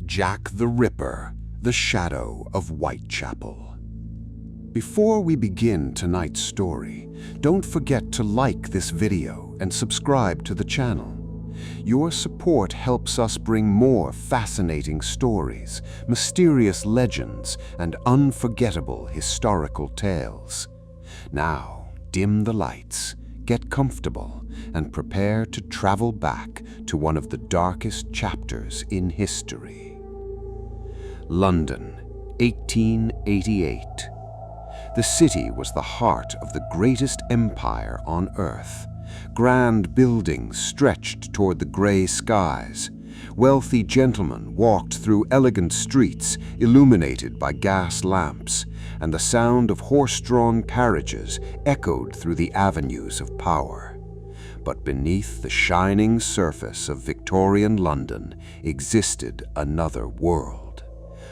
Jack the Ripper, the Shadow of Whitechapel. Before we begin tonight's story, don't forget to like this video and subscribe to the channel. Your support helps us bring more fascinating stories, mysterious legends, and unforgettable historical tales. Now, dim the lights, get comfortable, and prepare to travel back to one of the darkest chapters in history. London, 1888. The city was the heart of the greatest empire on earth. Grand buildings stretched toward the gray skies. Wealthy gentlemen walked through elegant streets illuminated by gas lamps, and the sound of horse-drawn carriages echoed through the avenues of power. But beneath the shining surface of Victorian London existed another world.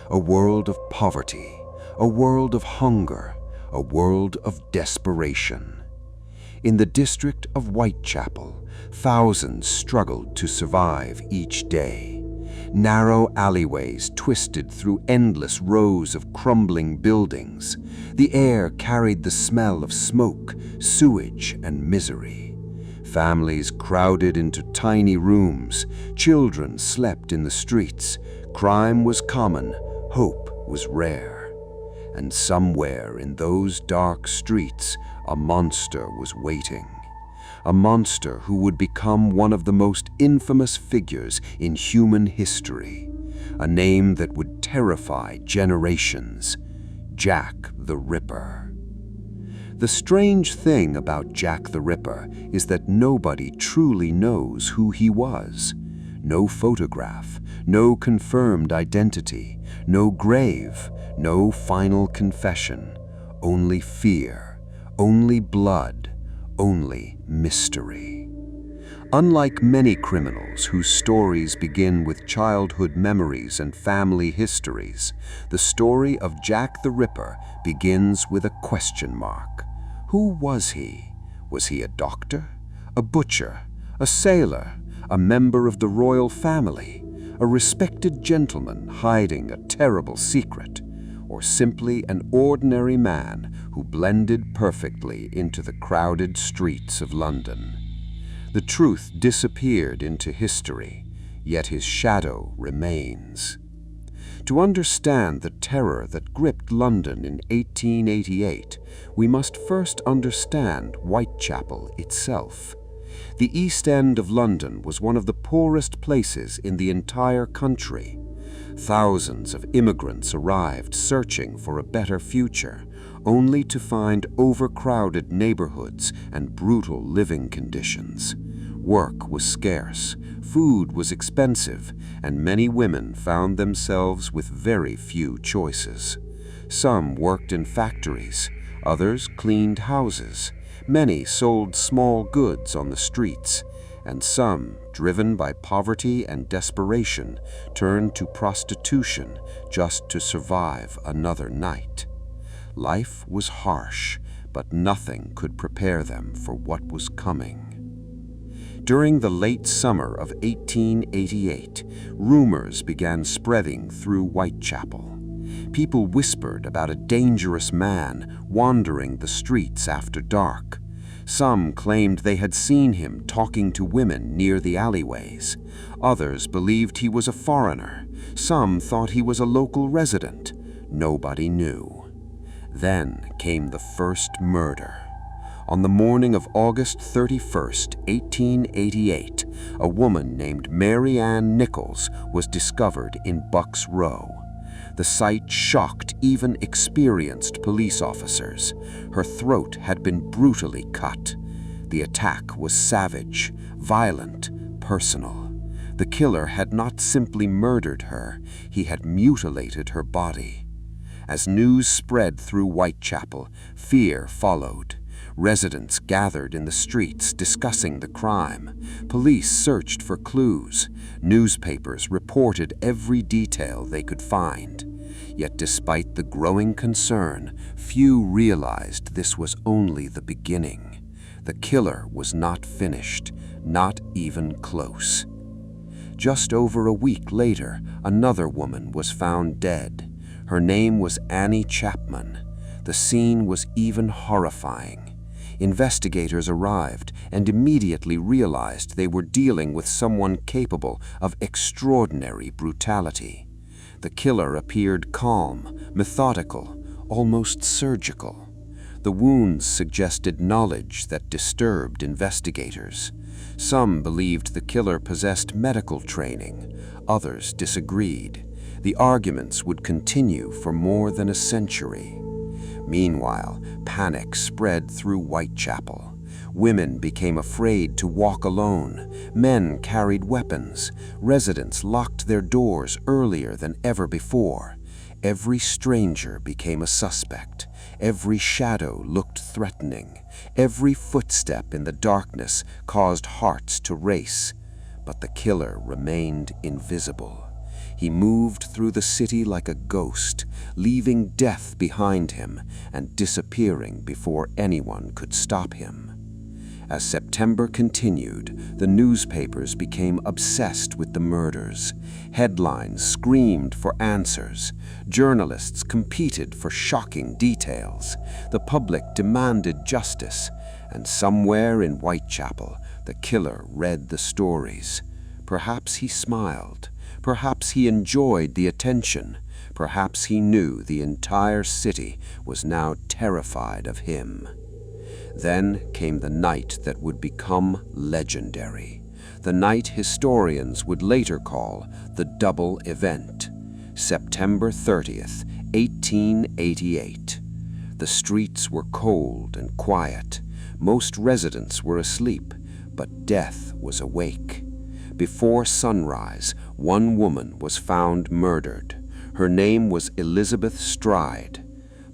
A world of poverty, a world of hunger, a world of desperation. In the district of Whitechapel, thousands struggled to survive each day. Narrow alleyways twisted through endless rows of crumbling buildings. The air carried the smell of smoke, sewage, and misery. Families crowded into tiny rooms. Children slept in the streets. Crime was common. Hope was rare. And somewhere in those dark streets, a monster was waiting. A monster who would become one of the most infamous figures in human history. A name that would terrify generations: Jack the Ripper. The strange thing about Jack the Ripper is that nobody truly knows who he was. No photograph, no confirmed identity, no grave, no final confession. Only fear, only blood, only mystery. Unlike many criminals whose stories begin with childhood memories and family histories, the story of Jack the Ripper begins with a question mark. Who was he? Was he a doctor, a butcher, a sailor, a member of the royal family, a respected gentleman hiding a terrible secret, or simply an ordinary man who blended perfectly into the crowded streets of London? The truth disappeared into history, yet his shadow remains. To understand the terror that gripped London in 1888, we must first understand Whitechapel itself. The East End of London was one of the poorest places in the entire country. Thousands of immigrants arrived searching for a better future, only to find overcrowded neighborhoods and brutal living conditions. Work was scarce, food was expensive, and many women found themselves with very few choices. Some worked in factories, others cleaned houses, many sold small goods on the streets, and some, driven by poverty and desperation, turned to prostitution just to survive another night. Life was harsh, but nothing could prepare them for what was coming. During the late summer of 1888, rumors began spreading through Whitechapel. People whispered about a dangerous man wandering the streets after dark. Some claimed they had seen him talking to women near the alleyways. Others believed he was a foreigner. Some thought he was a local resident. Nobody knew. Then came the first murder. On the morning of August 31st, 1888, a woman named Mary Ann Nichols was discovered in Bucks Row. The sight shocked even experienced police officers. Her throat had been brutally cut. The attack was savage, violent, personal. The killer had not simply murdered her, he had mutilated her body. As news spread through Whitechapel, fear followed. Residents gathered in the streets discussing the crime. Police searched for clues. Newspapers reported every detail they could find. Yet despite the growing concern, few realized this was only the beginning. The killer was not finished, not even close. Just over a week later, another woman was found dead. Her name was Annie Chapman. The scene was even horrifying. Investigators arrived and immediately realized they were dealing with someone capable of extraordinary brutality. The killer appeared calm, methodical, almost surgical. The wounds suggested knowledge that disturbed investigators. Some believed the killer possessed medical training. Others disagreed. The arguments would continue for more than a century. Meanwhile, panic spread through Whitechapel. Women became afraid to walk alone. Men carried weapons. Residents locked their doors earlier than ever before. Every stranger became a suspect. Every shadow looked threatening. Every footstep in the darkness caused hearts to race. But the killer remained invisible. He moved through the city like a ghost, leaving death behind him and disappearing before anyone could stop him. As September continued, the newspapers became obsessed with the murders. Headlines screamed for answers. Journalists competed for shocking details. The public demanded justice, and somewhere in Whitechapel, the killer read the stories. Perhaps he smiled. Perhaps he enjoyed the attention. Perhaps he knew the entire city was now terrified of him. Then came the night that would become legendary. The night historians would later call the double event. September 30th, 1888. The streets were cold and quiet. Most residents were asleep, but death was awake. Before sunrise, one woman was found murdered. Her name was Elizabeth Stride.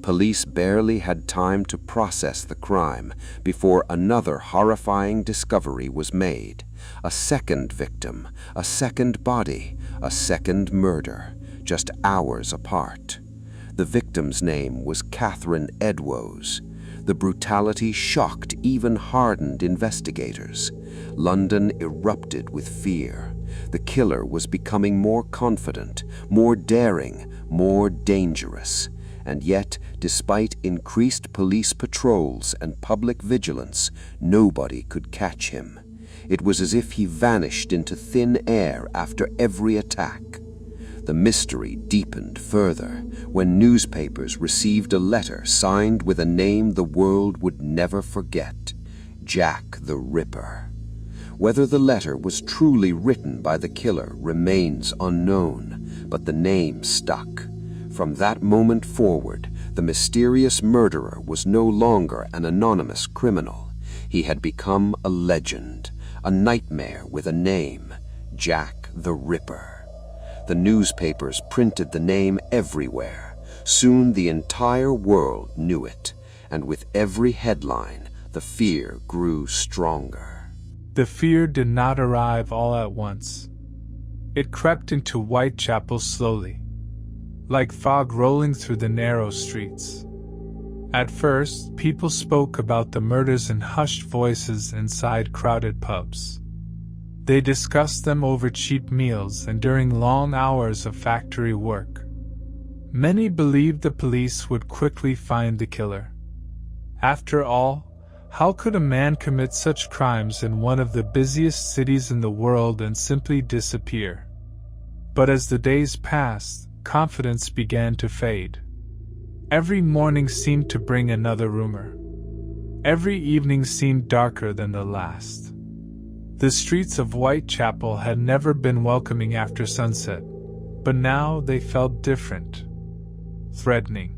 Police barely had time to process the crime before another horrifying discovery was made. A second victim, a second body, a second murder, just hours apart. The victim's name was Catherine Edwose. The brutality shocked even hardened investigators. London erupted with fear. The killer was becoming more confident, more daring, more dangerous. And yet, despite increased police patrols and public vigilance, nobody could catch him. It was as if he vanished into thin air after every attack. The mystery deepened further when newspapers received a letter signed with a name the world would never forget: Jack the Ripper. Whether the letter was truly written by the killer remains unknown, but the name stuck. From that moment forward, the mysterious murderer was no longer an anonymous criminal. He had become a legend, a nightmare with a name: Jack the Ripper. The newspapers printed the name everywhere. Soon the entire world knew it, and with every headline, the fear grew stronger. The fear did not arrive all at once. It crept into Whitechapel slowly, like fog rolling through the narrow streets. At first, people spoke about the murders in hushed voices inside crowded pubs. They discussed them over cheap meals and during long hours of factory work. Many believed the police would quickly find the killer. After all, how could a man commit such crimes in one of the busiest cities in the world and simply disappear? But as the days passed, confidence began to fade. Every morning seemed to bring another rumor. Every evening seemed darker than the last. The streets of Whitechapel had never been welcoming after sunset, but now they felt different, threatening.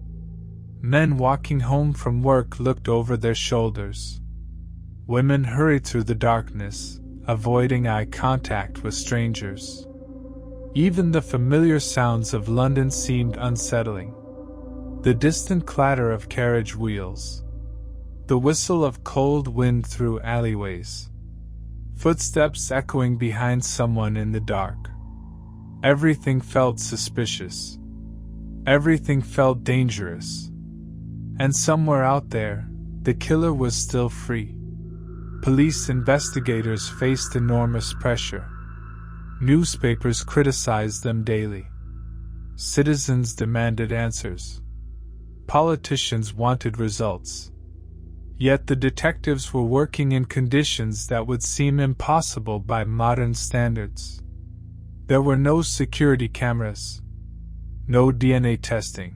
Men walking home from work looked over their shoulders. Women hurried through the darkness, avoiding eye contact with strangers. Even the familiar sounds of London seemed unsettling. The distant clatter of carriage wheels, the whistle of cold wind through alleyways, footsteps echoing behind someone in the dark. Everything felt suspicious. Everything felt dangerous. And somewhere out there, the killer was still free. Police investigators faced enormous pressure. Newspapers criticized them daily. Citizens demanded answers. Politicians wanted results. Yet the detectives were working in conditions that would seem impossible by modern standards. There were no security cameras, no DNA testing,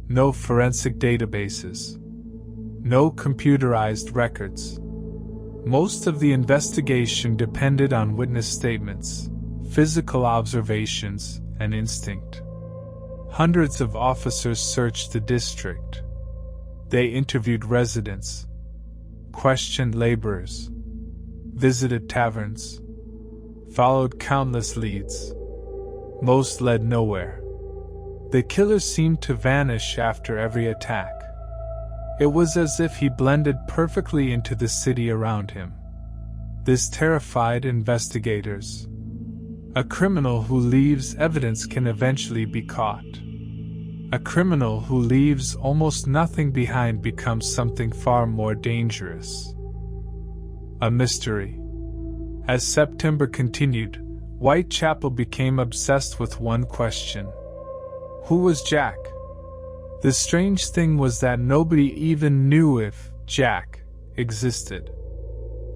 no forensic databases, no computerized records. Most of the investigation depended on witness statements, physical observations, and instinct. Hundreds of officers searched the district. They interviewed residents, questioned laborers, visited taverns, followed countless leads. Most led nowhere. The killer seemed to vanish after every attack. It was as if he blended perfectly into the city around him. This terrified investigators. A criminal who leaves evidence can eventually be caught. A criminal who leaves almost nothing behind becomes something far more dangerous. A mystery. As September continued, Whitechapel became obsessed with one question. Who was Jack? The strange thing was that nobody even knew if Jack existed.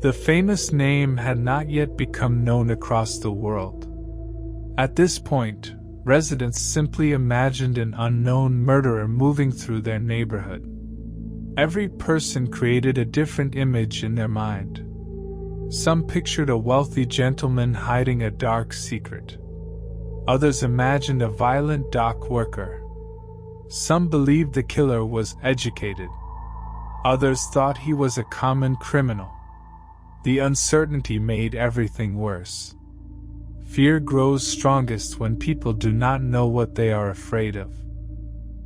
The famous name had not yet become known across the world. At this point, residents simply imagined an unknown murderer moving through their neighborhood. Every person created a different image in their mind. Some pictured a wealthy gentleman hiding a dark secret. Others imagined a violent dock worker. Some believed the killer was educated. Others thought he was a common criminal. The uncertainty made everything worse. Fear grows strongest when people do not know what they are afraid of.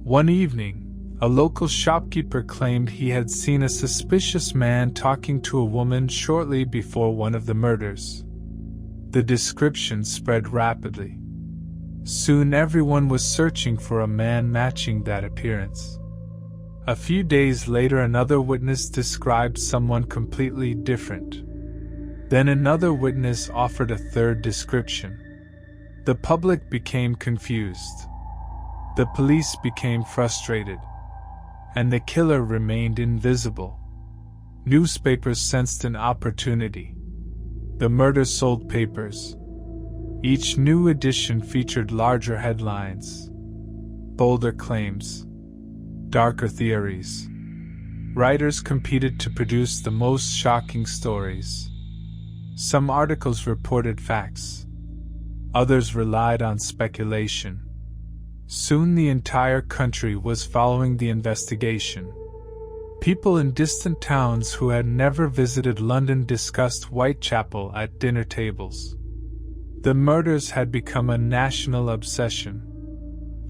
One evening, a local shopkeeper claimed he had seen a suspicious man talking to a woman shortly before one of the murders. The description spread rapidly. Soon everyone was searching for a man matching that appearance. A few days later, another witness described someone completely different. Then another witness offered a third description. The public became confused. The police became frustrated. And the killer remained invisible. Newspapers sensed an opportunity. The murder sold papers. Each new edition featured larger headlines, bolder claims, darker theories. Writers competed to produce the most shocking stories. Some articles reported facts. Others relied on speculation. Soon the entire country was following the investigation. People in distant towns who had never visited London discussed Whitechapel at dinner tables. The murders had become a national obsession.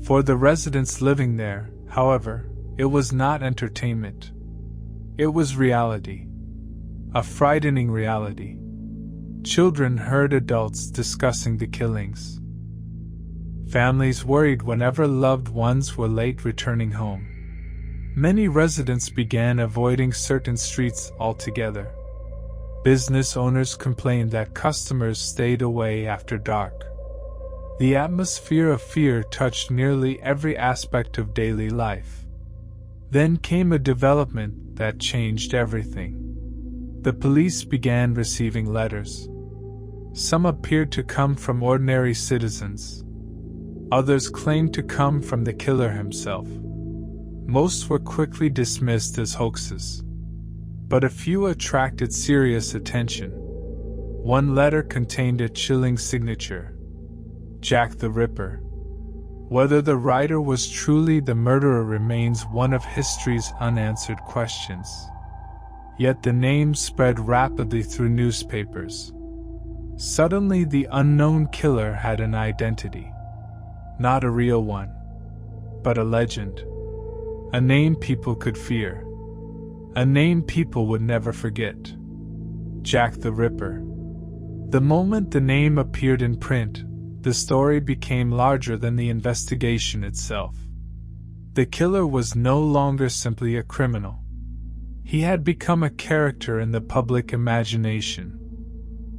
For the residents living there, however, it was not entertainment. It was reality. A frightening reality. Children heard adults discussing the killings. Families worried whenever loved ones were late returning home. Many residents began avoiding certain streets altogether. Business owners complained that customers stayed away after dark. The atmosphere of fear touched nearly every aspect of daily life. Then came a development that changed everything. The police began receiving letters. Some appeared to come from ordinary citizens. Others claimed to come from the killer himself. Most were quickly dismissed as hoaxes. But a few attracted serious attention. One letter contained a chilling signature: Jack the Ripper. Whether the writer was truly the murderer remains one of history's unanswered questions. Yet the name spread rapidly through newspapers. Suddenly the unknown killer had an identity. Not a real one, but a legend. A name people could fear. A name people would never forget. Jack the Ripper. The moment the name appeared in print, the story became larger than the investigation itself. The killer was no longer simply a criminal. He had become a character in the public imagination.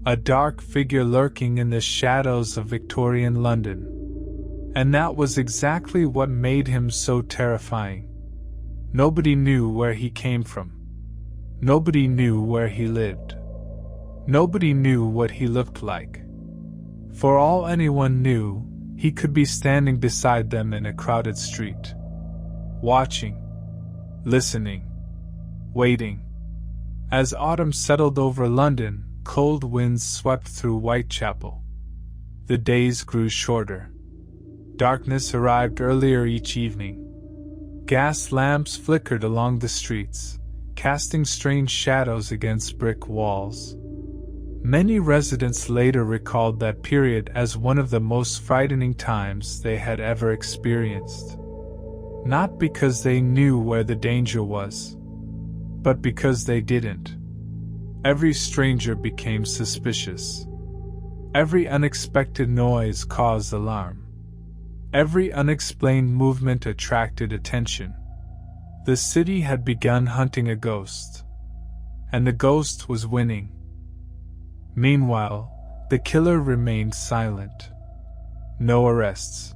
a dark figure lurking in the shadows of Victorian London. And that was exactly what made him so terrifying. Nobody knew where he came from. Nobody knew where he lived. Nobody knew what he looked like. For all anyone knew, he could be standing beside them in a crowded street. Watching. Listening. Waiting. As autumn settled over London, cold winds swept through Whitechapel. The days grew shorter. Darkness arrived earlier each evening. Gas lamps flickered along the streets, casting strange shadows against brick walls. Many residents later recalled that period as one of the most frightening times they had ever experienced. Not because they knew where the danger was, but because they didn't. Every stranger became suspicious. Every unexpected noise caused alarm. Every unexplained movement attracted attention. The city had begun hunting a ghost, and the ghost was winning. Meanwhile, the killer remained silent. No arrests.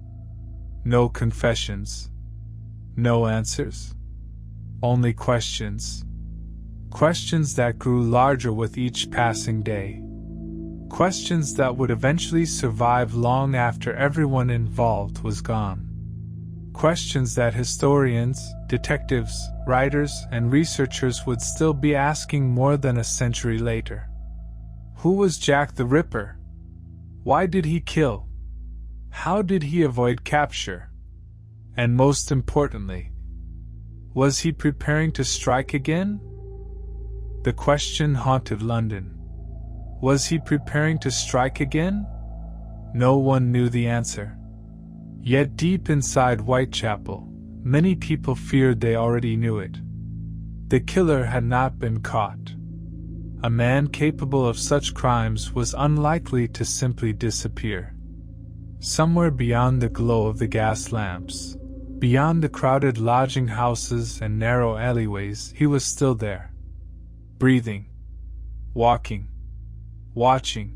No confessions. No answers. Only questions. Questions that grew larger with each passing day. Questions that would eventually survive long after everyone involved was gone. Questions that historians, detectives, writers, and researchers would still be asking more than a century later. Who was Jack the Ripper? Why did he kill? How did he avoid capture? And most importantly, was he preparing to strike again? The question haunted London. Was he preparing to strike again? No one knew the answer. Yet deep inside Whitechapel, many people feared they already knew it. The killer had not been caught. A man capable of such crimes was unlikely to simply disappear. Somewhere beyond the glow of the gas lamps, beyond the crowded lodging houses and narrow alleyways, he was still there. Breathing. Walking. Watching.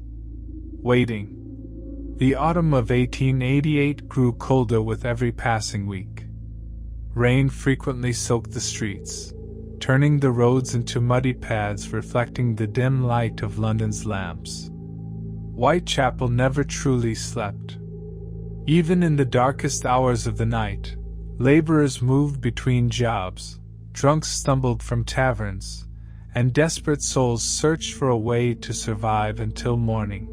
Waiting. The autumn of 1888 grew colder with every passing week. Rain frequently soaked the streets, turning the roads into muddy paths reflecting the dim light of London's lamps. Whitechapel never truly slept. Even in the darkest hours of the night, laborers moved between jobs, drunks stumbled from taverns, and desperate souls searched for a way to survive until morning.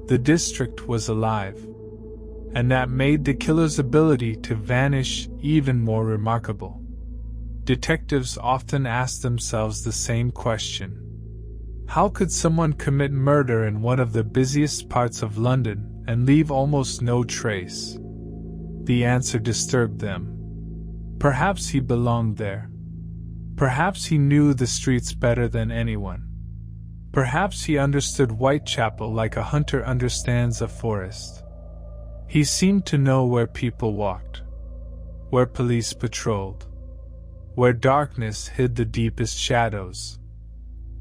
The district was alive, and that made the killer's ability to vanish even more remarkable. Detectives often asked themselves the same question. How could someone commit murder in one of the busiest parts of London and leave almost no trace? The answer disturbed them. Perhaps he belonged there. Perhaps he knew the streets better than anyone. Perhaps he understood Whitechapel like a hunter understands a forest. He seemed to know where people walked, where police patrolled, where darkness hid the deepest shadows.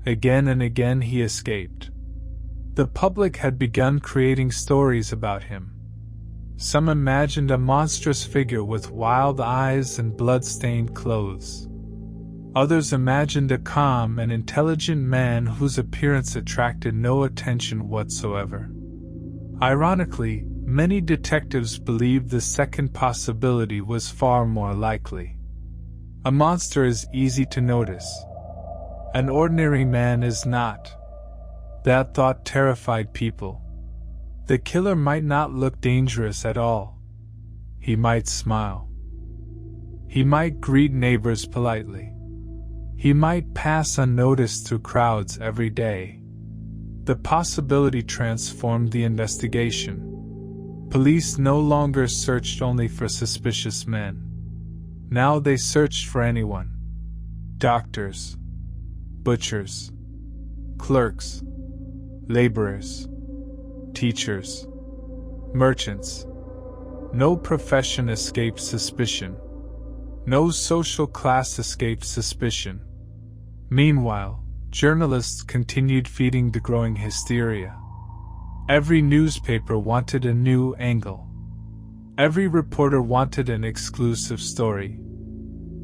Again and again he escaped. The public had begun creating stories about him. Some imagined a monstrous figure with wild eyes and blood-stained clothes. Others imagined a calm and intelligent man whose appearance attracted no attention whatsoever. Ironically, many detectives believed the second possibility was far more likely. A monster is easy to notice. An ordinary man is not. That thought terrified people. The killer might not look dangerous at all. He might smile. He might greet neighbors politely. He might pass unnoticed through crowds every day. The possibility transformed the investigation. Police no longer searched only for suspicious men. Now they searched for anyone. Doctors, butchers, clerks, laborers, teachers, merchants. No profession escaped suspicion. No social class escaped suspicion. Meanwhile, Journalists continued feeding the growing hysteria. Every newspaper wanted a new angle. Every reporter wanted an exclusive story.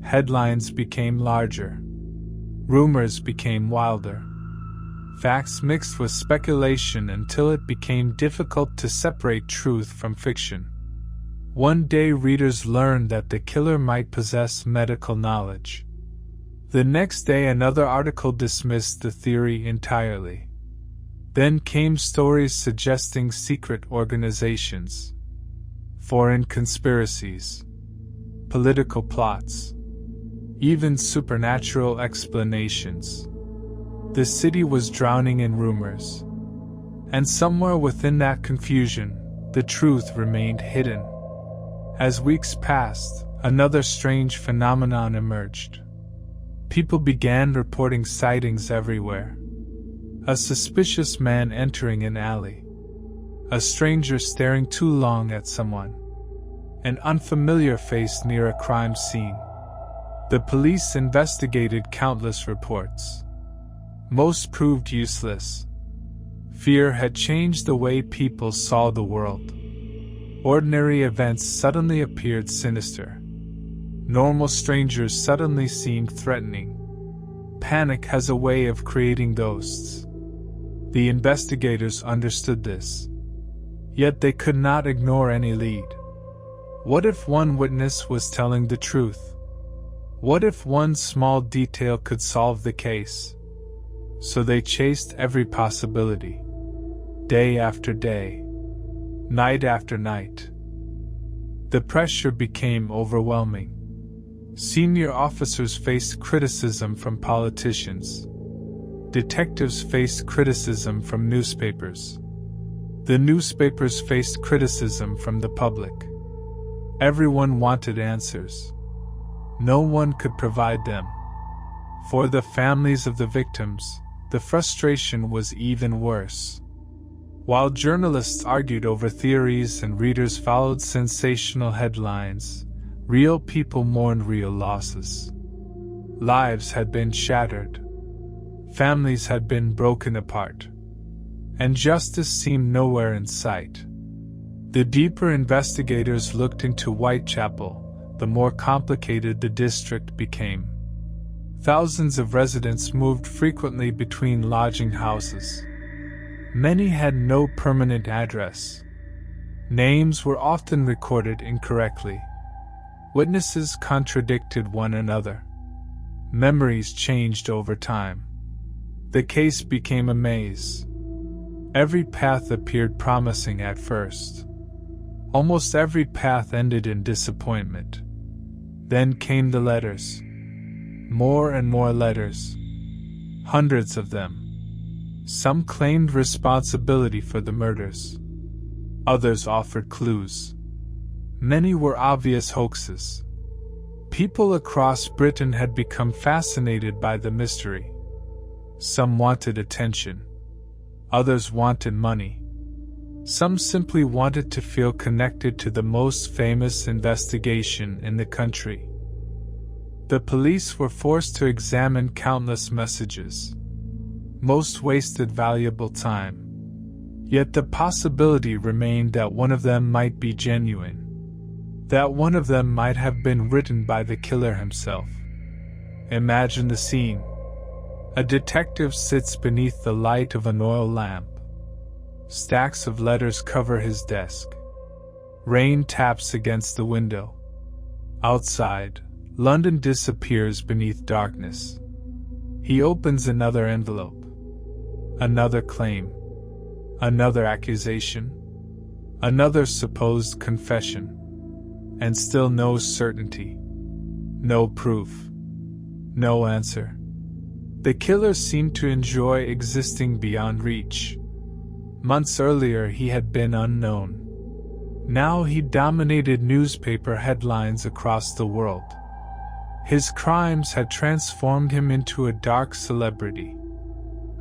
Headlines became larger. Rumors became wilder. Facts mixed with speculation until it became difficult to separate truth from fiction. One day readers learned that the killer might possess medical knowledge. The next day another article dismissed the theory entirely. Then came stories suggesting secret organizations, foreign conspiracies, political plots, even supernatural explanations. The city was drowning in rumors. And somewhere within that confusion, the truth remained hidden. As weeks passed, another strange phenomenon emerged. People began reporting sightings everywhere. A suspicious man entering an alley. A stranger staring too long at someone. An unfamiliar face near a crime scene. The police investigated countless reports. Most proved useless. Fear had changed the way people saw the world. Ordinary events suddenly appeared sinister. Normal strangers suddenly seemed threatening. Panic has a way of creating ghosts. The investigators understood this. Yet they could not ignore any lead. What if one witness was telling the truth? What if one small detail could solve the case? So they chased every possibility. Day after day. Night after night. The pressure became overwhelming. Senior officers faced criticism from politicians. Detectives faced criticism from newspapers. The newspapers faced criticism from the public. Everyone wanted answers. No one could provide them. For the families of the victims, the frustration was even worse. While journalists argued over theories and readers followed sensational headlines, real people mourned real losses. Lives had been shattered. Families had been broken apart. And justice seemed nowhere in sight. The deeper investigators looked into Whitechapel, the more complicated the district became. Thousands of residents moved frequently between lodging houses. Many had no permanent address. Names were often recorded incorrectly. Witnesses contradicted one another. Memories changed over time. The case became a maze. Every path appeared promising at first. Almost every path ended in disappointment. Then came the letters. More and more letters. Hundreds of them. Some claimed responsibility for the murders. Others offered clues. Many were obvious hoaxes. People across Britain had become fascinated by the mystery. Some wanted attention. Others wanted money. Some simply wanted to feel connected to the most famous investigation in the country. The police were forced to examine countless messages. Most wasted valuable time. Yet the possibility remained that one of them might be genuine. That one of them might have been written by the killer himself. Imagine the scene. A detective sits beneath the light of an oil lamp. Stacks of letters cover his desk. Rain taps against the window. Outside, London disappears beneath darkness. He opens another envelope. Another claim. Another accusation. Another supposed confession. And still no certainty. No proof. No answer. The killer seemed to enjoy existing beyond reach. Months earlier he had been unknown. Now he dominated newspaper headlines across the world. His crimes had transformed him into a dark celebrity.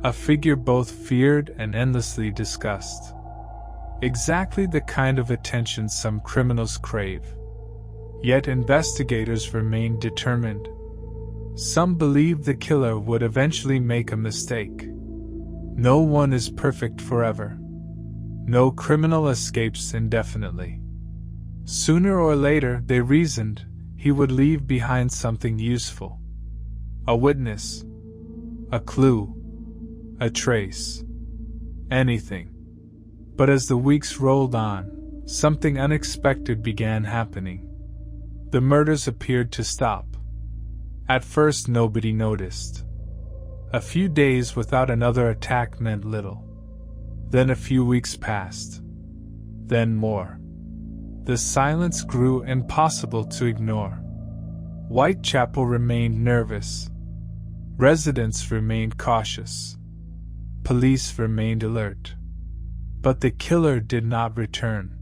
A figure both feared and endlessly discussed. Exactly the kind of attention some criminals crave. Yet investigators remained determined. Some believed the killer would eventually make a mistake. No one is perfect forever. No criminal escapes indefinitely. Sooner or later, they reasoned, he would leave behind something useful. A witness. A clue. A trace. Anything. But as the weeks rolled on, something unexpected began happening. The murders appeared to stop. At first, nobody noticed. A few days without another attack meant little. Then a few weeks passed. Then more. The silence grew impossible to ignore. Whitechapel remained nervous. Residents remained cautious. Police remained alert. But the killer did not return.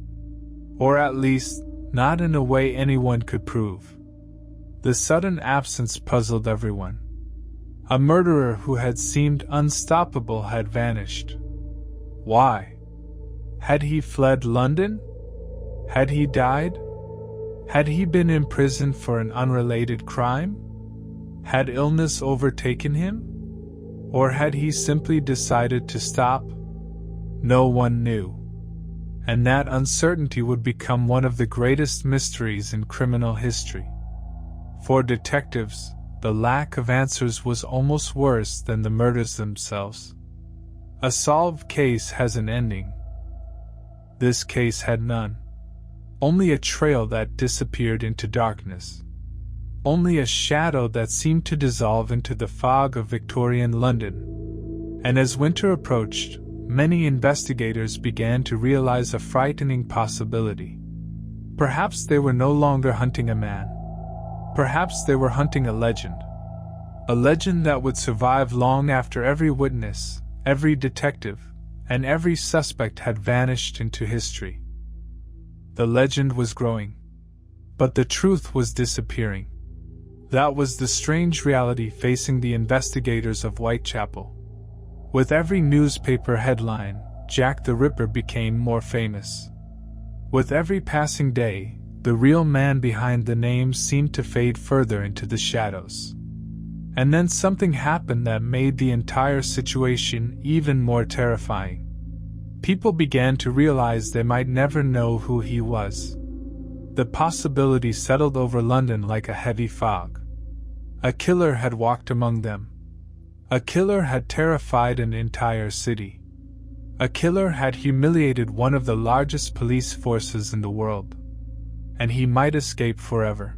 Or at least, not in a way anyone could prove. The sudden absence puzzled everyone. A murderer who had seemed unstoppable had vanished. Why? Had he fled London? Had he died? Had he been imprisoned for an unrelated crime? Had illness overtaken him? Or had he simply decided to stop? No one knew. And that uncertainty would become one of the greatest mysteries in criminal history. For detectives, the lack of answers was almost worse than the murders themselves. A solved case has an ending. This case had none. Only a trail that disappeared into darkness. Only a shadow that seemed to dissolve into the fog of Victorian London. And as winter approached, many investigators began to realize a frightening possibility. Perhaps they were no longer hunting a man. Perhaps they were hunting a legend. A legend that would survive long after every witness, every detective, and every suspect had vanished into history. The legend was growing. But the truth was disappearing. That was the strange reality facing the investigators of Whitechapel. With every newspaper headline, Jack the Ripper became more famous. With every passing day, the real man behind the name seemed to fade further into the shadows. And then something happened that made the entire situation even more terrifying. People began to realize they might never know who he was. The possibility settled over London like a heavy fog. A killer had walked among them. A killer had terrified an entire city. A killer had humiliated one of the largest police forces in the world. And he might escape forever.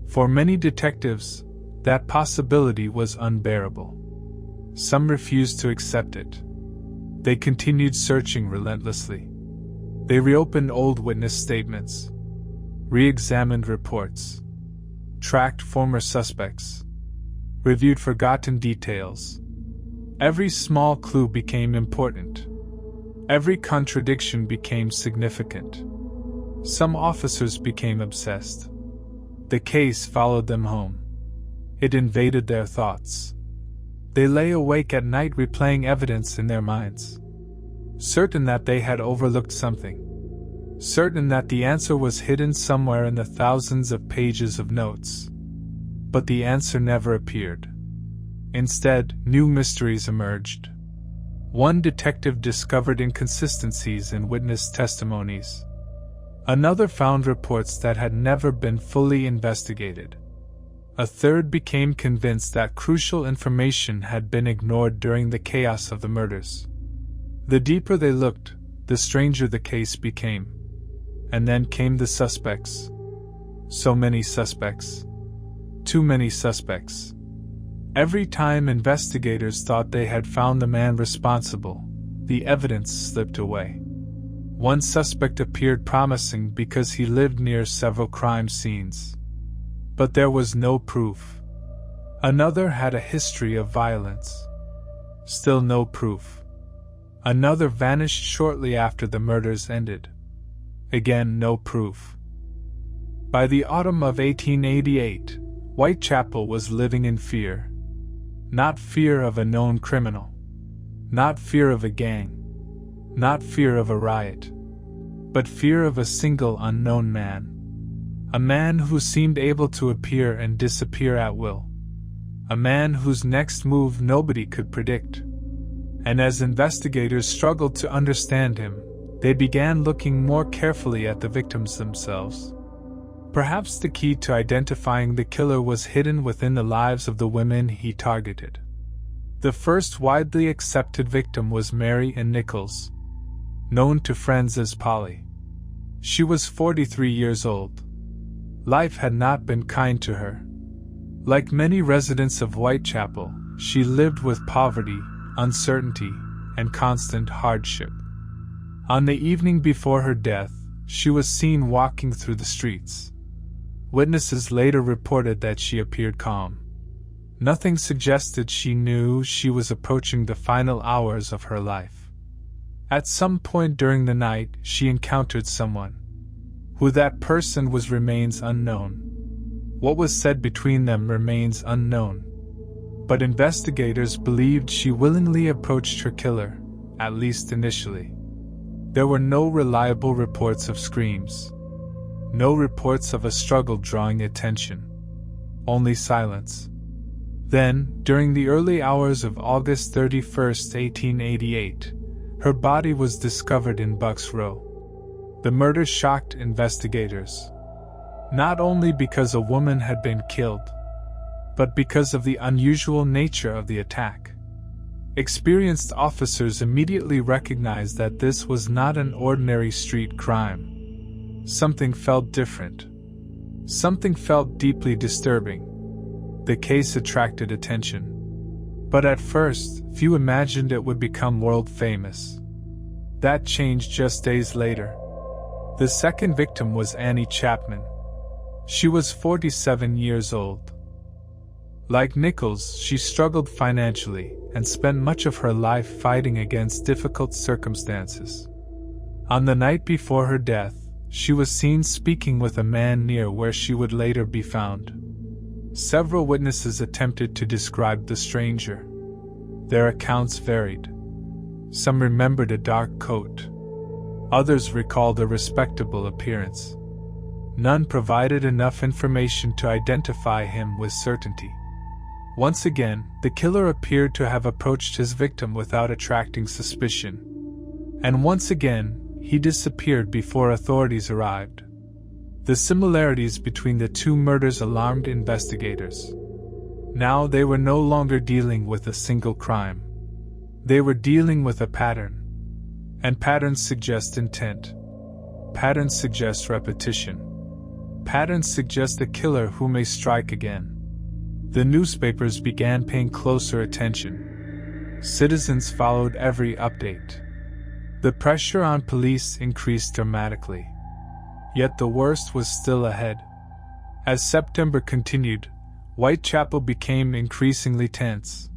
For many detectives, that possibility was unbearable. Some refused to accept it. They continued searching relentlessly. They reopened old witness statements, re-examined reports, tracked former suspects, reviewed forgotten details. Every small clue became important. Every contradiction became significant. Some officers became obsessed. The case followed them home. It invaded their thoughts. They lay awake at night replaying evidence in their minds, certain that they had overlooked something, certain that the answer was hidden somewhere in the thousands of pages of notes. But the answer never appeared. Instead, new mysteries emerged. One detective discovered inconsistencies in witness testimonies. Another found reports that had never been fully investigated. A third became convinced that crucial information had been ignored during the chaos of the murders. The deeper they looked, the stranger the case became. And then came the suspects. So many suspects. Too many suspects. Every time investigators thought they had found the man responsible, the evidence slipped away. One suspect appeared promising because he lived near several crime scenes. But there was no proof. Another had a history of violence. Still no proof. Another vanished shortly after the murders ended. Again, no proof. By the autumn of 1888, Whitechapel was living in fear. Not fear of a known criminal. Not fear of a gang. Not fear of a riot. But fear of a single unknown man. A man who seemed able to appear and disappear at will. a man whose next move nobody could predict. And as investigators struggled to understand him, they began looking more carefully at the victims themselves. Perhaps the key to identifying the killer was hidden within the lives of the women he targeted. The first widely accepted victim was Mary Ann Nichols, known to friends as Polly. She was 43 years old. Life had not been kind to her. Like many residents of Whitechapel, she lived with poverty, uncertainty, and constant hardship. On the evening before her death, she was seen walking through the streets. Witnesses later reported that she appeared calm. Nothing suggested she knew she was approaching the final hours of her life. At some point during the night, she encountered someone. Who that person was remains unknown. What was said between them remains unknown. But investigators believed she willingly approached her killer, at least initially. There were no reliable reports of screams. No reports of a struggle drawing attention. Only silence. Then, during the early hours of August 31, 1888, her body was discovered in Bucks Row. The murder shocked investigators. Not only because a woman had been killed, but because of the unusual nature of the attack. Experienced officers immediately recognized that this was not an ordinary street crime. Something felt different. Something felt deeply disturbing. The case attracted attention. But at first, few imagined it would become world famous. That changed just days later. The second victim was Annie Chapman. She was 47 years old. Like Nichols, she struggled financially and spent much of her life fighting against difficult circumstances. On the night before her death, she was seen speaking with a man near where she would later be found. Several witnesses attempted to describe the stranger. Their accounts varied. Some remembered a dark coat. Others recalled a respectable appearance. None provided enough information to identify him with certainty. Once again, the killer appeared to have approached his victim without attracting suspicion. And once again, he disappeared before authorities arrived. The similarities between the two murders alarmed investigators. Now they were no longer dealing with a single crime. They were dealing with a pattern. And patterns suggest intent. Patterns suggest repetition. Patterns suggest a killer who may strike again. The newspapers began paying closer attention. Citizens followed every update. The pressure on police increased dramatically. Yet the worst was still ahead. As September continued, Whitechapel became increasingly tense.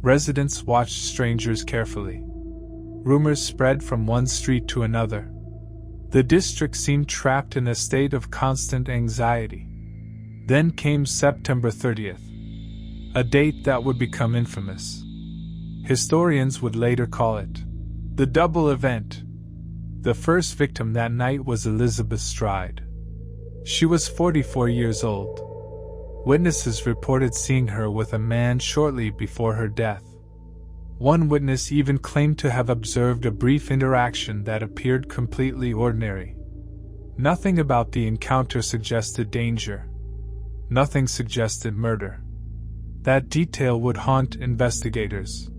Residents watched strangers carefully. Rumors spread from one street to another. The district seemed trapped in a state of constant anxiety. Then came September 30th, a date that would become infamous. Historians would later call it the double event. The first victim that night was Elizabeth Stride. She was 44 years old. Witnesses reported seeing her with a man shortly before her death. One witness even claimed to have observed a brief interaction that appeared completely ordinary. Nothing about the encounter suggested danger. Nothing suggested murder. That detail would haunt investigators,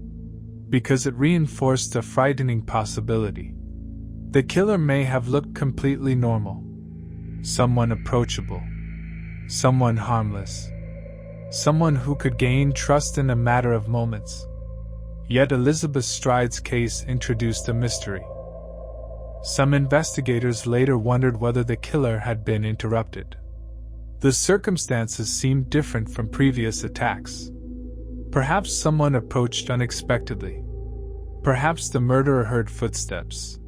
because it reinforced a frightening possibility. The killer may have looked completely normal. Someone approachable. Someone harmless. Someone who could gain trust in a matter of moments. Yet Elizabeth Stride's case introduced a mystery. Some investigators later wondered whether the killer had been interrupted. The circumstances seemed different from previous attacks. Perhaps someone approached unexpectedly. Perhaps the murderer heard footsteps.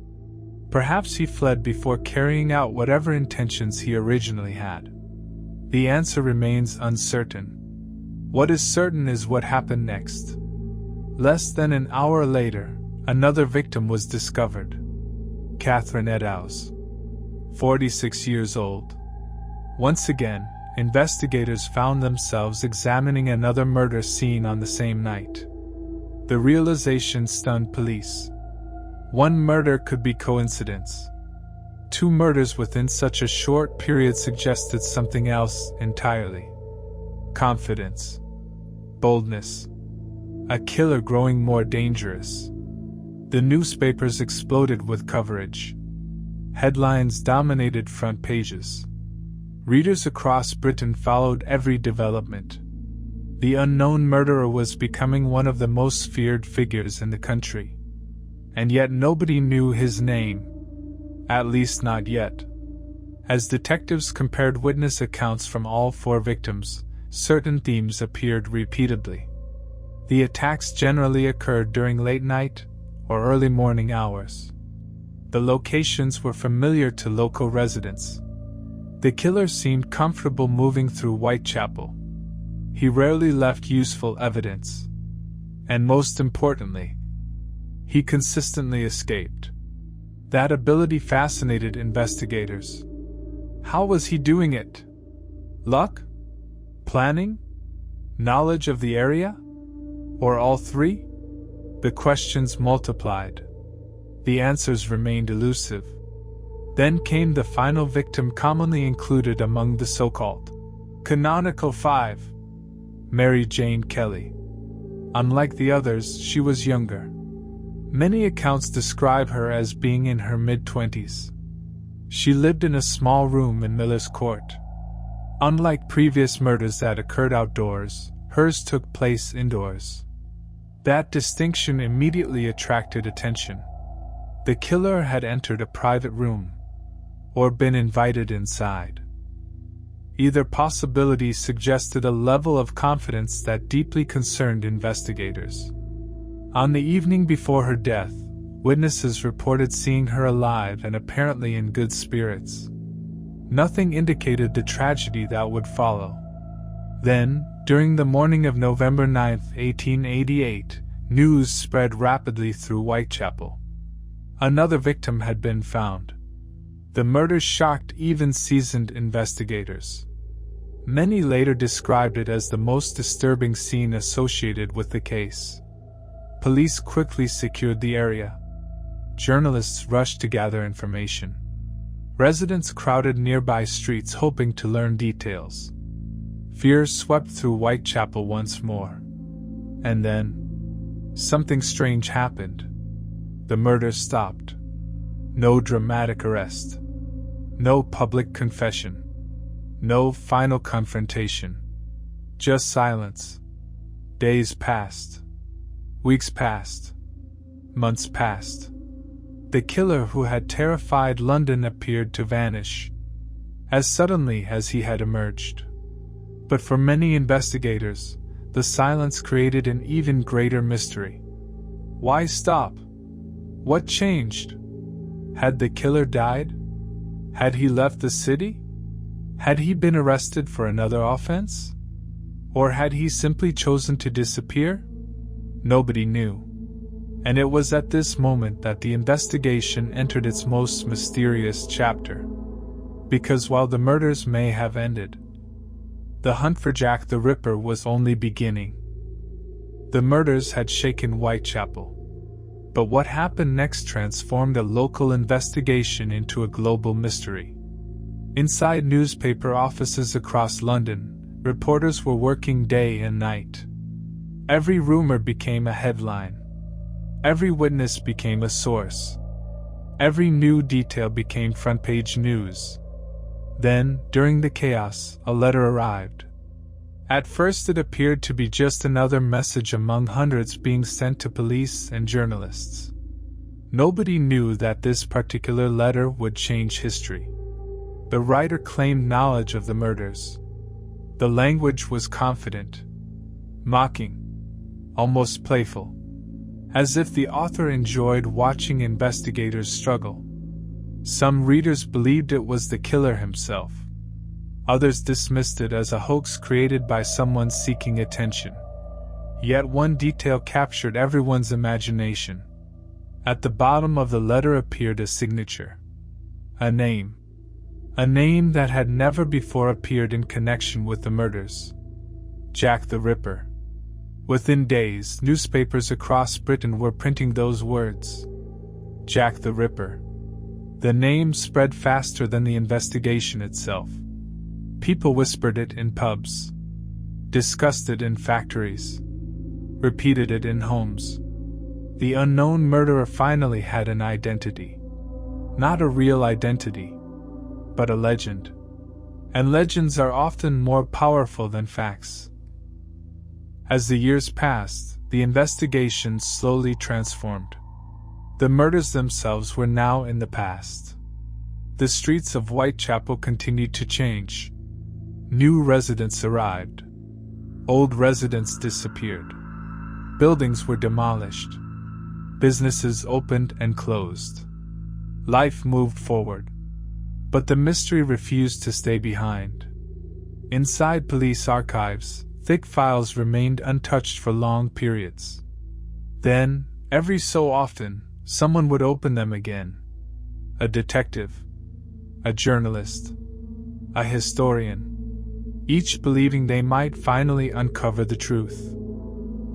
Perhaps he fled before carrying out whatever intentions he originally had. The answer remains uncertain. What is certain is what happened next. Less than an hour later, another victim was discovered. Catherine Eddowes, 46 years old. Once again, investigators found themselves examining another murder scene on the same night. The realization stunned police. One murder could be coincidence. Two murders within such a short period suggested something else entirely. Confidence. Boldness. A killer growing more dangerous. The newspapers exploded with coverage. Headlines dominated front pages. Readers across Britain followed every development. The unknown murderer was becoming one of the most feared figures in the country. And yet nobody knew his name. At least not yet. As detectives compared witness accounts from all four victims, certain themes appeared repeatedly. The attacks generally occurred during late night or early morning hours. The locations were familiar to local residents. The killer seemed comfortable moving through Whitechapel. He rarely left useful evidence. And most importantly, he consistently escaped. That ability fascinated investigators. How was he doing it? Luck? Planning? Knowledge of the area? Or all three? The questions multiplied. The answers remained elusive. Then came the final victim commonly included among the so-called canonical five, Mary Jane Kelly. Unlike the others, she was younger. Many accounts describe her as being in her mid-20s. She lived in a small room in Miller's Court. Unlike previous murders that occurred outdoors, hers took place indoors. That distinction immediately attracted attention. The killer had entered a private room, or been invited inside. Either possibility suggested a level of confidence that deeply concerned investigators. On the evening before her death, witnesses reported seeing her alive and apparently in good spirits. Nothing indicated the tragedy that would follow. Then, during the morning of November 9, 1888, news spread rapidly through Whitechapel. Another victim had been found. The murder shocked even seasoned investigators. Many later described it as the most disturbing scene associated with the case. Police quickly secured the area. Journalists rushed to gather information. Residents crowded nearby streets hoping to learn details. Fear swept through Whitechapel once more. And then, something strange happened. The murder stopped. No dramatic arrest. No public confession. No final confrontation. Just silence. Days passed. Weeks passed. Months passed. The killer who had terrified London appeared to vanish, as suddenly as he had emerged. But for many investigators, the silence created an even greater mystery. Why stop? What changed? Had the killer died? Had he left the city? Had he been arrested for another offense? Or had he simply chosen to disappear? Nobody knew. And it was at this moment that the investigation entered its most mysterious chapter. Because while the murders may have ended, the hunt for Jack the Ripper was only beginning. The murders had shaken Whitechapel. But what happened next transformed a local investigation into a global mystery. Inside newspaper offices across London, reporters were working day and night. Every rumor became a headline. Every witness became a source. Every new detail became front-page news. Then, during the chaos, a letter arrived. At first it appeared to be just another message among hundreds being sent to police and journalists. Nobody knew that this particular letter would change history. The writer claimed knowledge of the murders. The language was confident, mocking, almost playful, as if the author enjoyed watching investigators struggle. Some readers believed it was the killer himself. Others dismissed it as a hoax created by someone seeking attention. Yet one detail captured everyone's imagination. At the bottom of the letter appeared a signature. A name. A name that had never before appeared in connection with the murders. Jack the Ripper. Within days, newspapers across Britain were printing those words. Jack the Ripper. The name spread faster than the investigation itself. People whispered it in pubs, discussed it in factories, repeated it in homes. The unknown murderer finally had an identity. Not a real identity, but a legend. And legends are often more powerful than facts. As the years passed, the investigation slowly transformed. The murders themselves were now in the past. The streets of Whitechapel continued to change. New residents arrived. Old residents disappeared. Buildings were demolished. Businesses opened and closed. Life moved forward. But the mystery refused to stay behind. Inside police archives, thick files remained untouched for long periods. Then, every so often, someone would open them again. A detective, a journalist, a historian, each believing they might finally uncover the truth.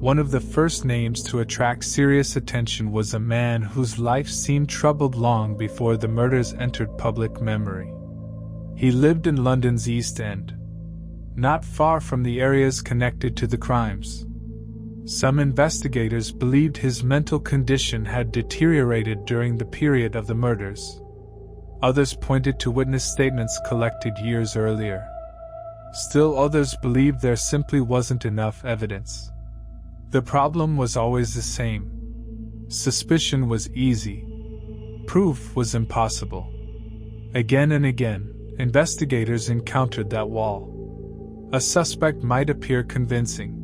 One of the first names to attract serious attention was a man whose life seemed troubled long before the murders entered public memory. He lived in London's East End, not far from the areas connected to the crimes. Some investigators believed his mental condition had deteriorated during the period of the murders. Others pointed to witness statements collected years earlier. Still others believed there simply wasn't enough evidence. The problem was always the same. Suspicion was easy. Proof was impossible. Again and again, investigators encountered that wall. A suspect might appear convincing.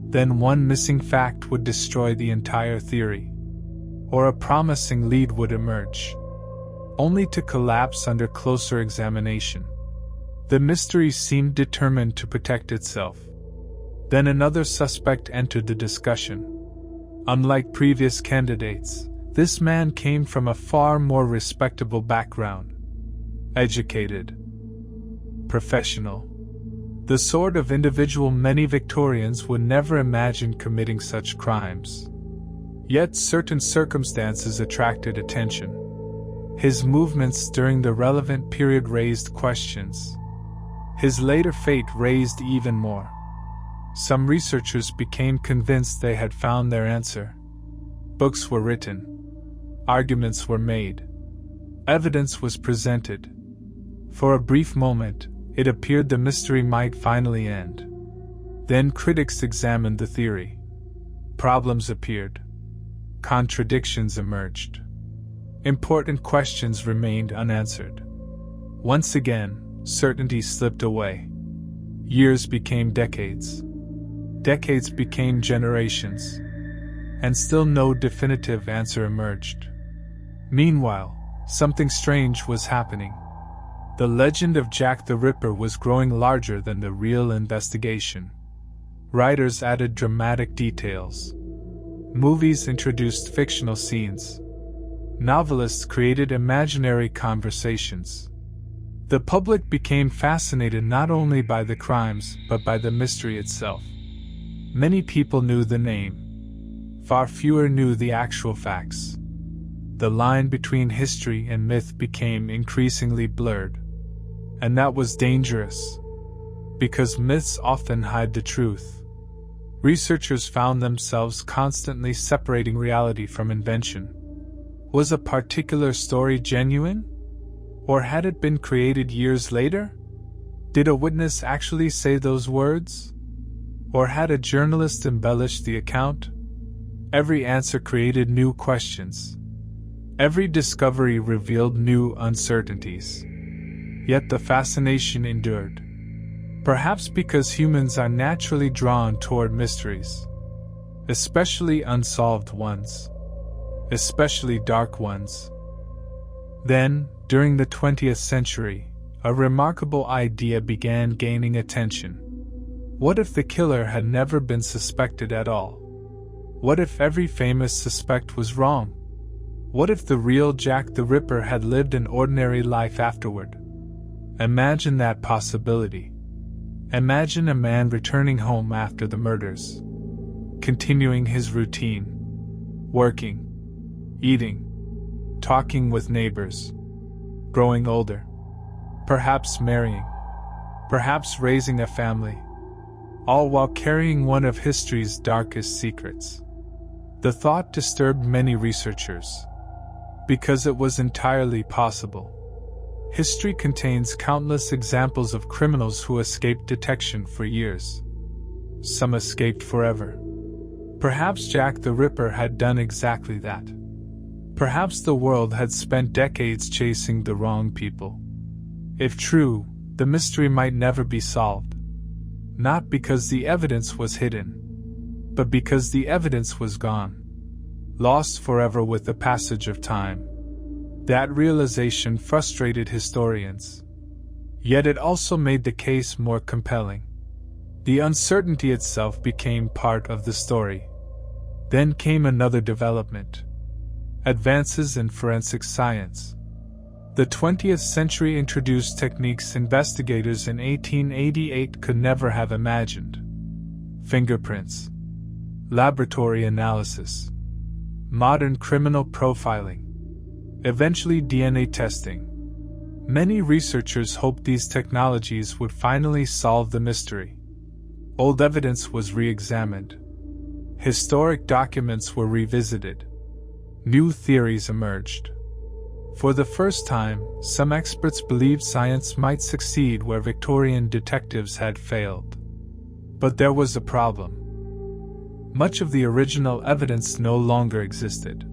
Then one missing fact would destroy the entire theory. Or a promising lead would emerge, only to collapse under closer examination. The mystery seemed determined to protect itself. Then another suspect entered the discussion. Unlike previous candidates, this man came from a far more respectable background. Educated. Professional. The sort of individual many Victorians would never imagine committing such crimes. Yet certain circumstances attracted attention. His movements during the relevant period raised questions. His later fate raised even more. Some researchers became convinced they had found their answer. Books were written. Arguments were made. Evidence was presented. For a brief moment, it appeared the mystery might finally end. Then critics examined the theory. Problems appeared. Contradictions emerged. Important questions remained unanswered. Once again, certainty slipped away. Years became decades. Decades became generations. And still no definitive answer emerged. Meanwhile, something strange was happening. The legend of Jack the Ripper was growing larger than the real investigation. Writers added dramatic details. Movies introduced fictional scenes. Novelists created imaginary conversations. The public became fascinated not only by the crimes, but by the mystery itself. Many people knew the name. Far fewer knew the actual facts. The line between history and myth became increasingly blurred. And that was dangerous. Because myths often hide the truth. Researchers found themselves constantly separating reality from invention. Was a particular story genuine? Or had it been created years later? Did a witness actually say those words? Or had a journalist embellished the account? Every answer created new questions. Every discovery revealed new uncertainties. Yet the fascination endured. Perhaps because humans are naturally drawn toward mysteries. Especially unsolved ones. Especially dark ones. Then, during the 20th century, a remarkable idea began gaining attention. What if the killer had never been suspected at all? What if every famous suspect was wrong? What if the real Jack the Ripper had lived an ordinary life afterward? Imagine that possibility. Imagine a man returning home after the murders, continuing his routine, working, eating, talking with neighbors, growing older, perhaps marrying, perhaps raising a family, all while carrying one of history's darkest secrets. The thought disturbed many researchers, because it was entirely possible. History contains countless examples of criminals who escaped detection for years. Some escaped forever. Perhaps Jack the Ripper had done exactly that. Perhaps the world had spent decades chasing the wrong people. If true, the mystery might never be solved. Not because the evidence was hidden, but because the evidence was gone, lost forever with the passage of time. That realization frustrated historians. Yet it also made the case more compelling. The uncertainty itself became part of the story. Then came another development: advances in forensic science. The 20th century introduced techniques investigators in 1888 could never have imagined. Fingerprints, laboratory analysis, modern criminal profiling, eventually DNA testing. Many researchers hoped these technologies would finally solve the mystery. Old evidence was re-examined. Historic documents were revisited. New theories emerged. For the first time, some experts believed science might succeed where Victorian detectives had failed. But there was a problem. Much of the original evidence no longer existed.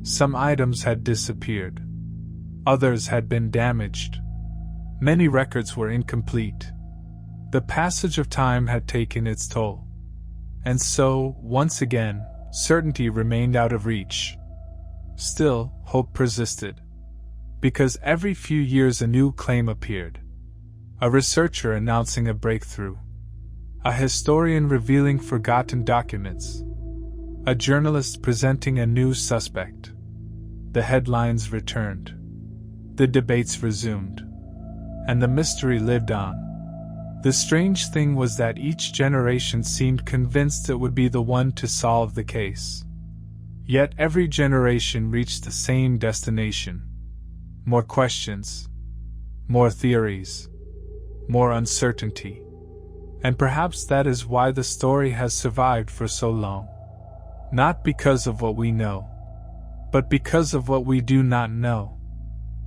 Some items had disappeared. Others had been damaged. Many records were incomplete. The passage of time had taken its toll. And so, once again, certainty remained out of reach. Still, hope persisted. Because every few years a new claim appeared. A researcher announcing a breakthrough. A historian revealing forgotten documents. A journalist presenting a new suspect. The headlines returned. The debates resumed. And the mystery lived on. The strange thing was that each generation seemed convinced it would be the one to solve the case. Yet every generation reached the same destination. More questions. More theories. More uncertainty. And perhaps that is why the story has survived for so long. Not because of what we know, but because of what we do not know.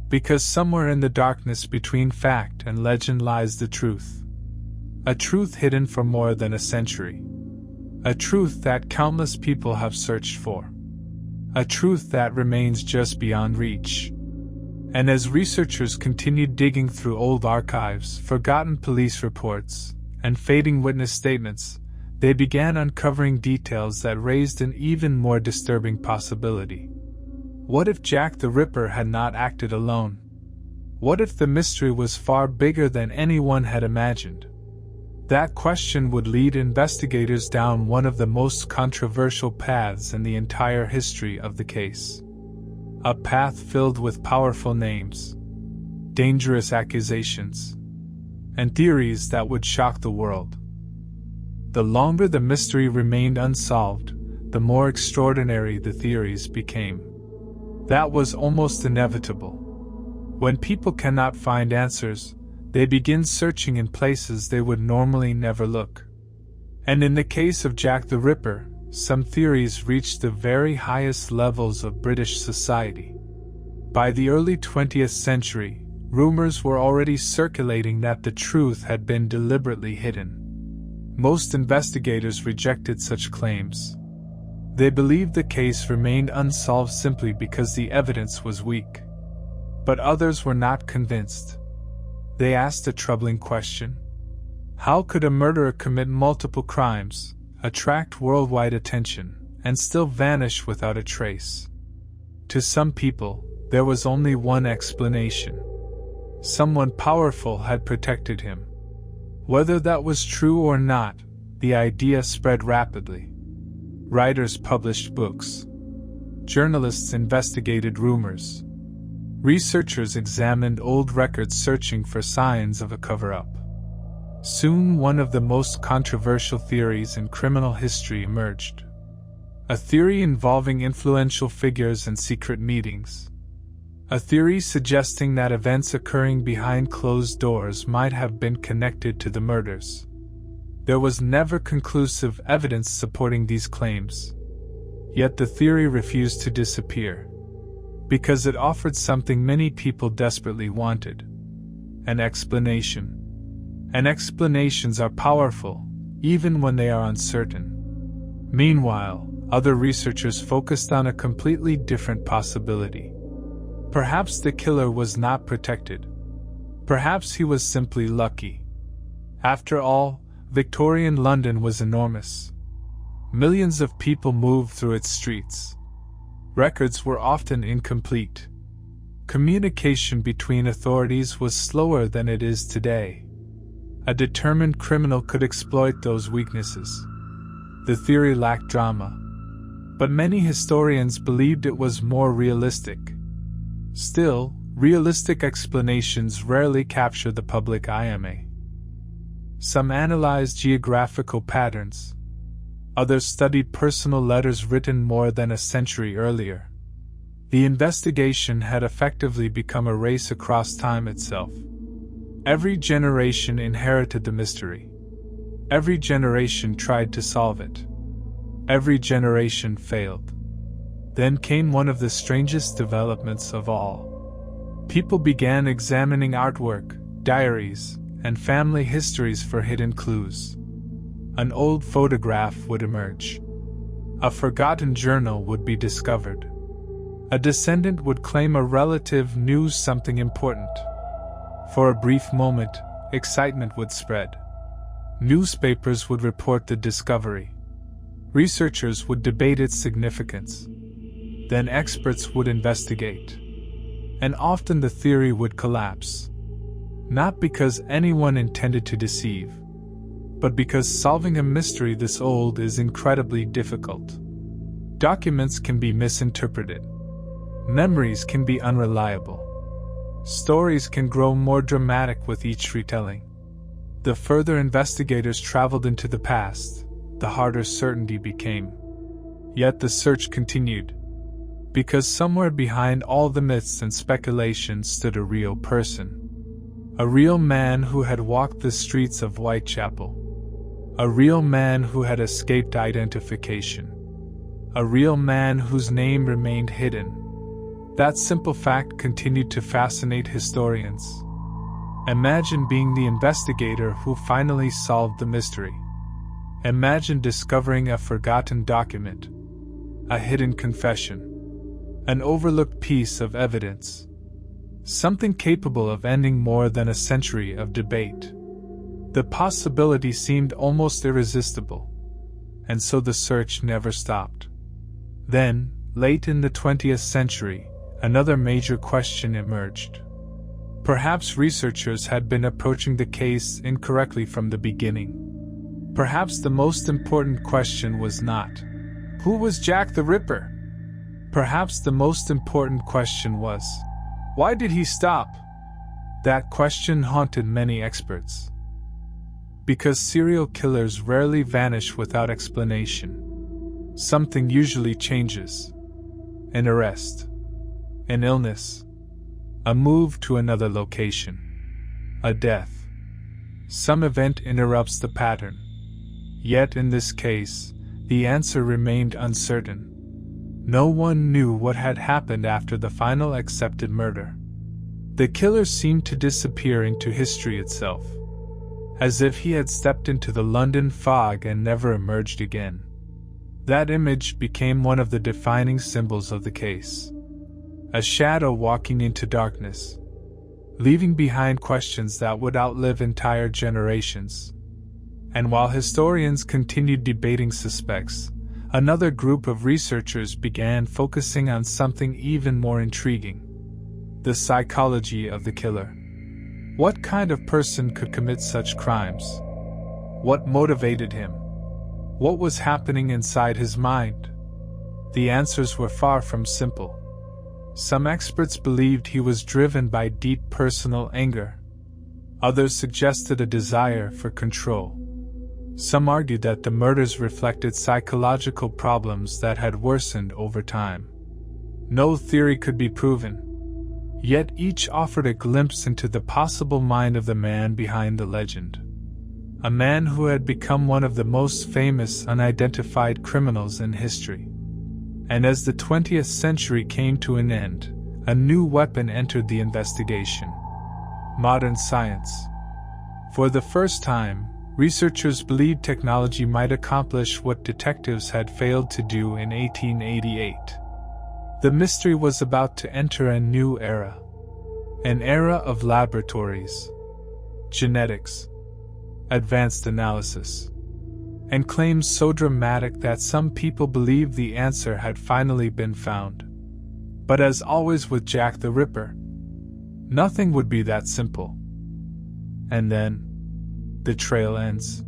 Because somewhere in the darkness between fact and legend lies the truth. A truth hidden for more than a century. A truth that countless people have searched for. A truth that remains just beyond reach. And as researchers continued digging through old archives, forgotten police reports, and fading witness statements, they began uncovering details that raised an even more disturbing possibility. What if Jack the Ripper had not acted alone? What if the mystery was far bigger than anyone had imagined? That question would lead investigators down one of the most controversial paths in the entire history of the case. A path filled with powerful names, dangerous accusations, and theories that would shock the world. The longer the mystery remained unsolved, the more extraordinary the theories became. That was almost inevitable. When people cannot find answers, they begin searching in places they would normally never look. And in the case of Jack the Ripper, some theories reached the very highest levels of British society. By the early 20th century, rumors were already circulating that the truth had been deliberately hidden. Most investigators rejected such claims. They believed the case remained unsolved simply because the evidence was weak. But others were not convinced. They asked a troubling question. How could a murderer commit multiple crimes, attract worldwide attention, and still vanish without a trace? To some people, there was only one explanation. Someone powerful had protected him. Whether that was true or not, the idea spread rapidly. Writers published books. Journalists investigated rumors. Researchers examined old records searching for signs of a cover-up. Soon one of the most controversial theories in criminal history emerged. A theory involving influential figures and secret meetings. A theory suggesting that events occurring behind closed doors might have been connected to the murders. There was never conclusive evidence supporting these claims. Yet the theory refused to disappear. Because it offered something many people desperately wanted. An explanation. And explanations are powerful, even when they are uncertain. Meanwhile, other researchers focused on a completely different possibility. Perhaps the killer was not protected. Perhaps he was simply lucky. After all, Victorian London was enormous. Millions of people moved through its streets. Records were often incomplete. Communication between authorities was slower than it is today. A determined criminal could exploit those weaknesses. The theory lacked drama, but many historians believed it was more realistic. Still, realistic explanations rarely capture the public eye. Some analyzed geographical patterns. Others studied personal letters written more than a century earlier. The investigation had effectively become a race across time itself. Every generation inherited the mystery. Every generation tried to solve it. Every generation failed. Then came one of the strangest developments of all. People began examining artwork, diaries, and family histories for hidden clues. An old photograph would emerge. A forgotten journal would be discovered. A descendant would claim a relative knew something important. For a brief moment, excitement would spread. Newspapers would report the discovery. Researchers would debate its significance. Then experts would investigate. And often the theory would collapse. Not because anyone intended to deceive, but because solving a mystery this old is incredibly difficult. Documents can be misinterpreted. Memories can be unreliable. Stories can grow more dramatic with each retelling. The further investigators traveled into the past, the harder certainty became. Yet the search continued. Because somewhere behind all the myths and speculation stood a real person. A real man who had walked the streets of Whitechapel. A real man who had escaped identification. A real man whose name remained hidden. That simple fact continued to fascinate historians. Imagine being the investigator who finally solved the mystery. Imagine discovering a forgotten document, a hidden confession, an overlooked piece of evidence. Something capable of ending more than a century of debate. The possibility seemed almost irresistible, and so the search never stopped. Then, late in the 20th century, another major question emerged. Perhaps researchers had been approaching the case incorrectly from the beginning. Perhaps the most important question was not, "Who was Jack the Ripper?" Perhaps the most important question was, "Why did he stop?" That question haunted many experts. Because serial killers rarely vanish without explanation. Something usually changes. An arrest. An illness. A move to another location. A death. Some event interrupts the pattern. Yet in this case, the answer remained uncertain. No one knew what had happened after the final accepted murder. The killer seemed to disappear into history itself, as if he had stepped into the London fog and never emerged again. That image became one of the defining symbols of the case. A shadow walking into darkness, leaving behind questions that would outlive entire generations. And while historians continued debating suspects, another group of researchers began focusing on something even more intriguing: the psychology of the killer. What kind of person could commit such crimes? What motivated him? What was happening inside his mind? The answers were far from simple. Some experts believed he was driven by deep personal anger. Others suggested a desire for control. Some argued that the murders reflected psychological problems that had worsened over time. No theory could be proven, yet each offered a glimpse into the possible mind of the man behind the legend. A man who had become one of the most famous unidentified criminals in history. And as the 20th century came to an end, a new weapon entered the investigation: modern science. For the first time, researchers believed technology might accomplish what detectives had failed to do in 1888. The mystery was about to enter a new era. An era of laboratories, genetics, advanced analysis, and claims so dramatic that some people believed the answer had finally been found. But as always with Jack the Ripper, nothing would be that simple. And then, the trail ends.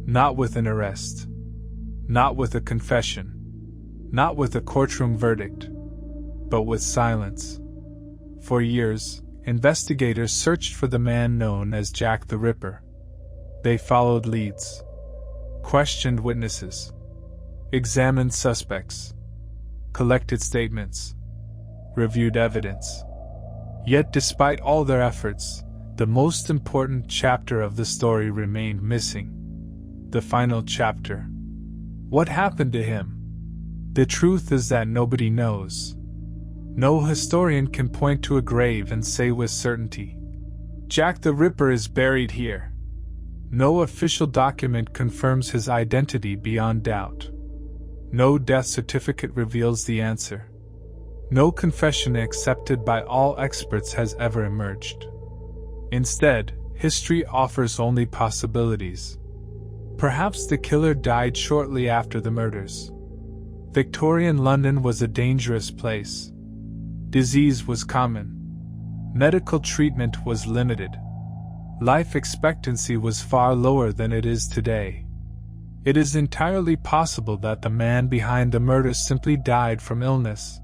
Not with an arrest. Not with a confession. Not with a courtroom verdict. But with silence. For years, investigators searched for the man known as Jack the Ripper. They followed leads, questioned witnesses, examined suspects, collected statements, reviewed evidence. Yet despite all their efforts, the most important chapter of the story remained missing. The final chapter. What happened to him? The truth is that nobody knows. No historian can point to a grave and say with certainty, Jack the Ripper is buried here. No official document confirms his identity beyond doubt. No death certificate reveals the answer. No confession accepted by all experts has ever emerged. Instead, history offers only possibilities. Perhaps the killer died shortly after the murders. Victorian London was a dangerous place. Disease was common. Medical treatment was limited. Life expectancy was far lower than it is today. It is entirely possible that the man behind the murders simply died from illness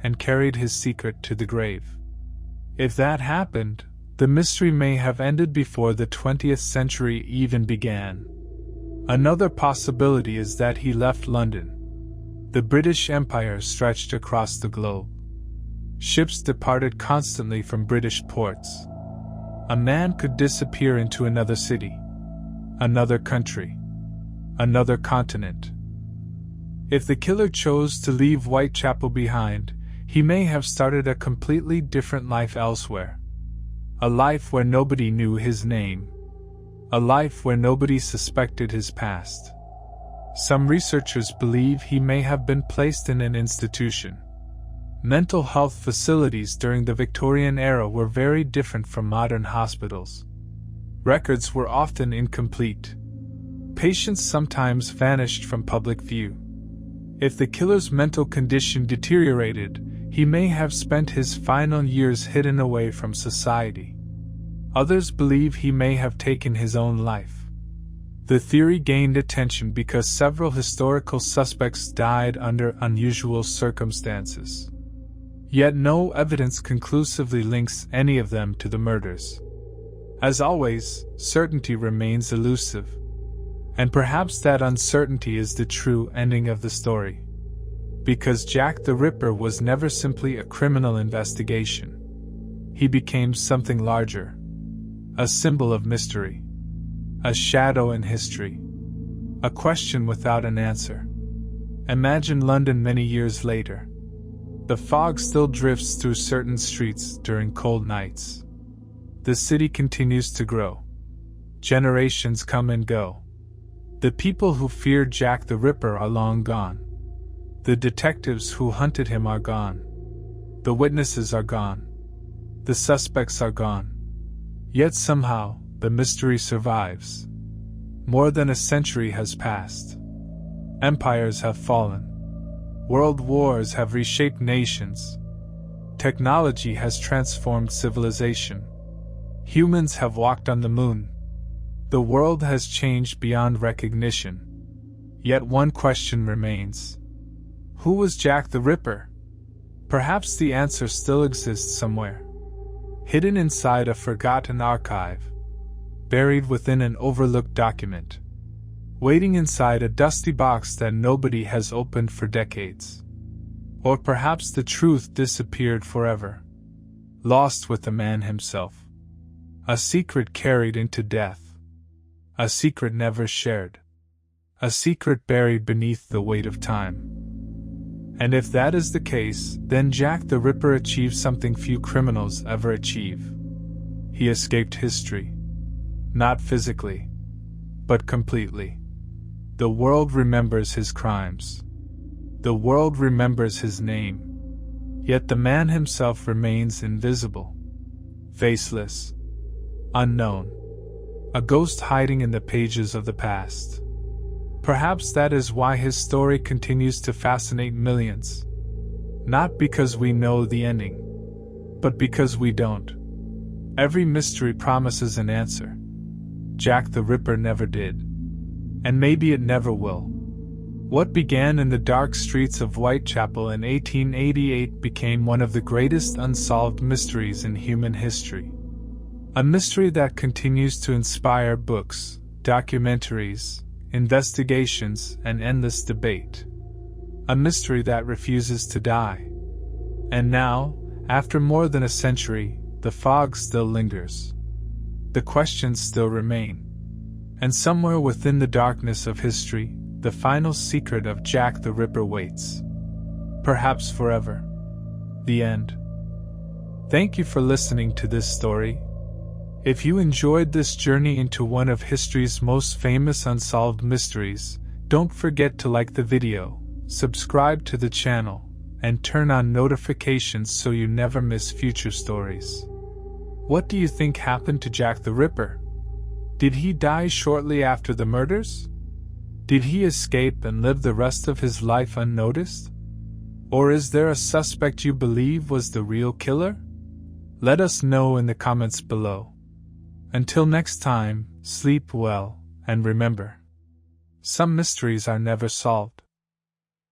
and carried his secret to the grave. If that happened, the mystery may have ended before the 20th century even began. Another possibility is that he left London. The British Empire stretched across the globe. Ships departed constantly from British ports. A man could disappear into another city, another country, another continent. If the killer chose to leave Whitechapel behind, he may have started a completely different life elsewhere. A life where nobody knew his name. A life where nobody suspected his past. Some researchers believe he may have been placed in an institution. Mental health facilities during the Victorian era were very different from modern hospitals. Records were often incomplete. Patients sometimes vanished from public view. If the killer's mental condition deteriorated, he may have spent his final years hidden away from society. Others believe he may have taken his own life. The theory gained attention because several historical suspects died under unusual circumstances. Yet no evidence conclusively links any of them to the murders. As always, certainty remains elusive. And perhaps that uncertainty is the true ending of the story. Because Jack the Ripper was never simply a criminal investigation. He became something larger. A symbol of mystery. A shadow in history. A question without an answer. Imagine London many years later. The fog still drifts through certain streets during cold nights. The city continues to grow. Generations come and go. The people who feared Jack the Ripper are long gone. The detectives who hunted him are gone. The witnesses are gone. The suspects are gone. Yet somehow, the mystery survives. More than a century has passed. Empires have fallen. World wars have reshaped nations. Technology has transformed civilization. Humans have walked on the moon. The world has changed beyond recognition. Yet one question remains. Who was Jack the Ripper? Perhaps the answer still exists somewhere, hidden inside a forgotten archive, buried within an overlooked document, waiting inside a dusty box that nobody has opened for decades. Or perhaps the truth disappeared forever, lost with the man himself. A secret carried into death. A secret never shared. A secret buried beneath the weight of time. And if that is the case, then Jack the Ripper achieved something few criminals ever achieve. He escaped history. Not physically, but completely. The world remembers his crimes. The world remembers his name. Yet the man himself remains invisible, faceless, unknown, a ghost hiding in the pages of the past. Perhaps that is why his story continues to fascinate millions. Not because we know the ending, but because we don't. Every mystery promises an answer. Jack the Ripper never did. And maybe it never will. What began in the dark streets of Whitechapel in 1888 became one of the greatest unsolved mysteries in human history. A mystery that continues to inspire books, documentaries, investigations, and endless debate. A mystery that refuses to die. And now, after more than a century, the fog still lingers. The questions still remain. And somewhere within the darkness of history, the final secret of Jack the Ripper waits. Perhaps forever. The end. Thank you for listening to this story. If you enjoyed this journey into one of history's most famous unsolved mysteries, don't forget to like the video, subscribe to the channel, and turn on notifications so you never miss future stories. What do you think happened to Jack the Ripper? Did he die shortly after the murders? Did he escape and live the rest of his life unnoticed? Or is there a suspect you believe was the real killer? Let us know in the comments below. Until next time, sleep well, and remember, some mysteries are never solved.